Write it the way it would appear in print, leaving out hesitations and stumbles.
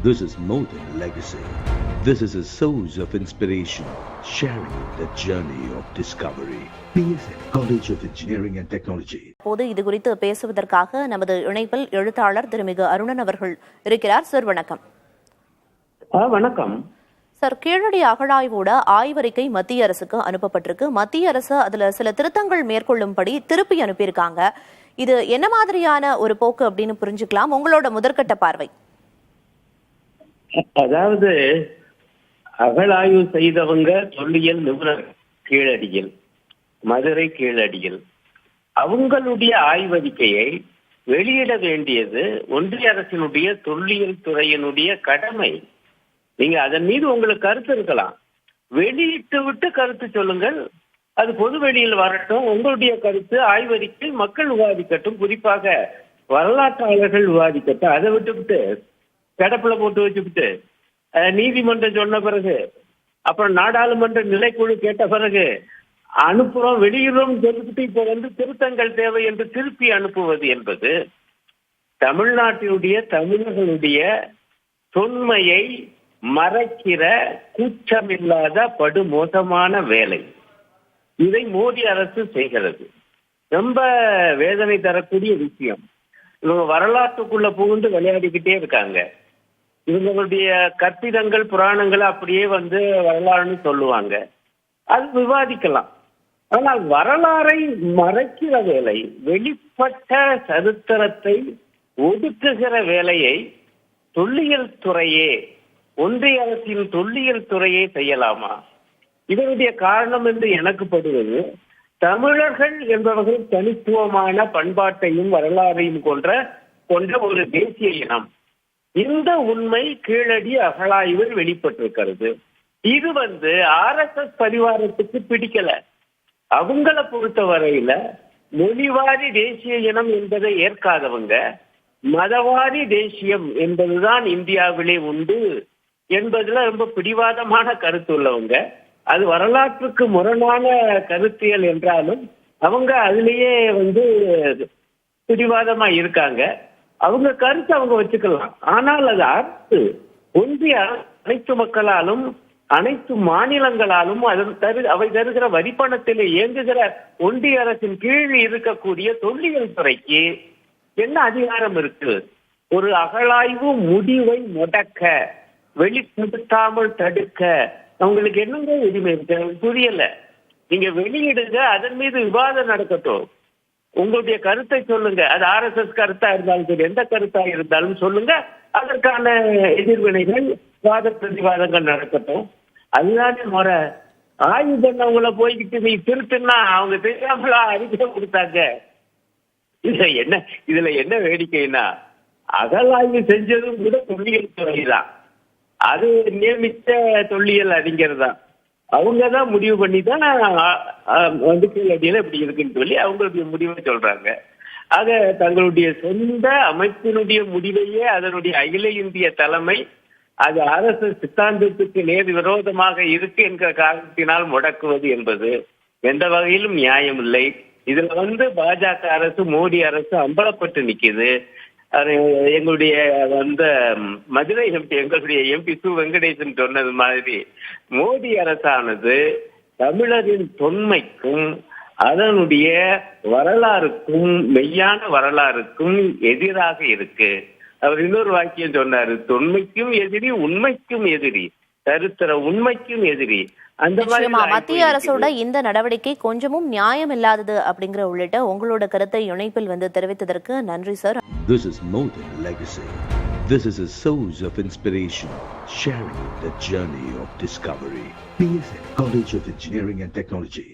This is more than legacy. This is a source of inspiration, sharing the journey of discovery. PSN College of Engineering and Technology. இப்போது இது குறித்து பேசுவதற்காக நமது இணைப்பில் எழுத்தாளர் திருமிகு அருணன் அவர்கள் இருக்கிறார். சார் வணக்கம். வணக்கம் சார், கீழடி அகழாய்வோட ஆய்வறிக்கை மத்திய அரசுக்கு அனுப்பப்பட்டிருக்கு. மத்திய அரசு அதுல சில திருத்தங்கள் மேற்கொள்ளும்படி திருப்பி அனுப்பியிருக்காங்க. இது என்ன மாதிரியான ஒரு போக்கு அப்படின்னு புரிஞ்சுக்கலாம்? உங்களோட முதற்கட்ட பார்வை. அதாவது அகழாய்வு செய்தவங்க தொல்லியல் நிபுணர் கீழடியில், மதுரை கீழடியில், அவங்களுடைய ஆய்வறிக்கையை வெளியிட வேண்டியது ஒன்றிய அரசினுடைய தொல்லியல் துறையினுடைய கடமை. நீங்க அதன் மீது உங்களுக்கு கருத்து இருக்கலாம், வெளியிட்டு விட்டு கருத்து சொல்லுங்கள், அது பொது வெளியில் வரட்டும். உங்களுடைய கருத்து ஆய்வறிக்கை மக்கள் விவாதிக்கட்டும், குறிப்பாக வரலாற்றாளர்கள் விவாதிக்கட்டும். அதை விட்டுவிட்டு கடப்புல போட்டு வச்சுக்கிட்டு நீதிமன்றம் சொன்ன பிறகு, அப்புறம் நாடாளுமன்ற நிலைக்குழு கேட்ட பிறகு அனுப்புறோம் வெளியிடுறோம் சொல்லிக்கிட்டு இப்ப திருத்தங்கள் தேவை என்று திருப்பி அனுப்புவது என்பது தமிழ்நாட்டினுடைய தமிழர்களுடைய தொன்மையை மறைக்கிற கூச்சமில்லாத படுமோசமான வேலை. இதை மோடி அரசு செய்கிறது. ரொம்ப வேதனை தரக்கூடிய விஷயம். இவங்க வரலாற்றுக்குள்ள புகுந்து விளையாடிக்கிட்டே இருக்காங்க. இவங்களுடைய கற்பிதங்கள் புராணங்களை அப்படியே வரலாறுன்னு சொல்லுவாங்க. அது விவாதிக்கலாம். ஆனால் வரலாறை மறைக்கிற வேலை, வெளிப்பட்ட சரித்திரத்தை ஒதுக்குகிற வேலையை தொல்லியல் துறையே, ஒன்றிய அரசின் தொல்லியல் துறையே செய்யலாமா? இதனுடைய காரணம் என்று எனக்கு படுவது, தமிழர்கள் என்பவர்கள் தனித்துவமான பண்பாட்டையும் வரலாறையும் கொண்ட ஒரு தேசிய இனம். இந்த உண்மை கீழடி அகழாய்வில் வெளிப்பட்டிருக்கிறது. இது RSS பரிவாரத்துக்கு பிடிக்கல. அவங்கள பொறுத்த வரையில மொழிவாரி தேசிய இனம் என்பதை ஏற்காதவங்க, மதவாரி தேசியம் என்பதுதான் இந்தியாவிலே உண்டு என்பதுல ரொம்ப பிடிவாதமான கருத்து உள்ளவங்க. அது வரலாற்றுக்கு முரணான கருத்தியல் என்றாலும் அவங்க அதுலயே பிடிவாதமா இருக்காங்க. அவங்க கருத்து அவங்க வச்சுக்கலாம். ஆனால் அது அரசு, ஒன்றிய அனைத்து மக்களாலும் அனைத்து மாநிலங்களாலும் அவை தருகிற வரிப்பணத்தில் இயங்குகிற ஒன்றிய அரசின் கீழ் இருக்கக்கூடிய தொல்லியல் துறைக்கு என்ன அதிகாரம் இருக்கு? ஒரு அகழாய்வு முடிவை முடக்க, வெளிப்படுத்தாமல் தடுக்க அவங்களுக்கு என்னங்க உரிமை இருக்கு? புரியல. நீங்க வெளியிடுங்க, அதன் மீது விவாதம் நடக்கட்டும், உங்களுடைய கருத்தை சொல்லுங்க. அது RSS கருத்தா இருந்தாலும் சரி, எந்த கருத்தா இருந்தாலும் சொல்லுங்க. அதற்கான எதிர்வினைகள், வாத பிரதிவாதங்கள் நடக்கட்டும். அதுதானே முறை. ஆய்வு பண்ணவங்கள போய்கிட்டு நீ திருத்துன்னா அவங்க தெரியாமலா அறிக்கை கொடுத்தாங்க. இதுல என்ன வேடிக்கைன்னா, அகழாய்வு செஞ்சதும் கூட தொல்லியல் துறை தான். அது நியமித்த தொல்லியல் அறிஞர் தான். அவங்கதான் முடிவு பண்ணி தான் கீழடியில இப்படி இருக்குன்னு சொல்லி அவங்களுடைய முடிவை சொல்றாங்க. ஆக தங்களுடைய சொந்த அமைப்பினுடைய முடிவையே அதனுடைய அகில இந்திய தலைமை அது RSS சித்தாந்தத்துக்கு நேர் விரோதமாக இருக்கு என்கிற காரணத்தினால் முடக்குவது என்பது எந்த வகையிலும் நியாயம் இல்லை. இதுல பாஜக அரசு, மோடி அரசு அம்பலப்பட்டு நிக்குது. எங்களுடைய மதுரை எம்பி, எங்களுடைய MP சு. வெங்கடேசன் சொன்னது மாதிரி, மோடி அரசானது தமிழரின் தொன்மைக்கும் அதனுடைய வரலாறுக்கும் மெய்யான வரலாறுக்கும் எதிராக இருக்கு. அவர் இன்னொரு வாக்கியம் சொன்னாரு, தொன்மைக்கும் எதிரி, உண்மைக்கும் எதிரி, சரித்திர உண்மைக்கும் எதிரி. அந்த மாதிரி மத்திய அரசோட இந்த நடவடிக்கை கொஞ்சமும் நியாயம் இல்லாதது அப்படிங்கிற உள்ளிட்ட உங்களோட கருத்தை இணைப்பில் தெரிவித்ததற்கு நன்றி sir. This is more than legacy. This is a source of inspiration, sharing the journey of discovery. PSN College of Engineering and Technology.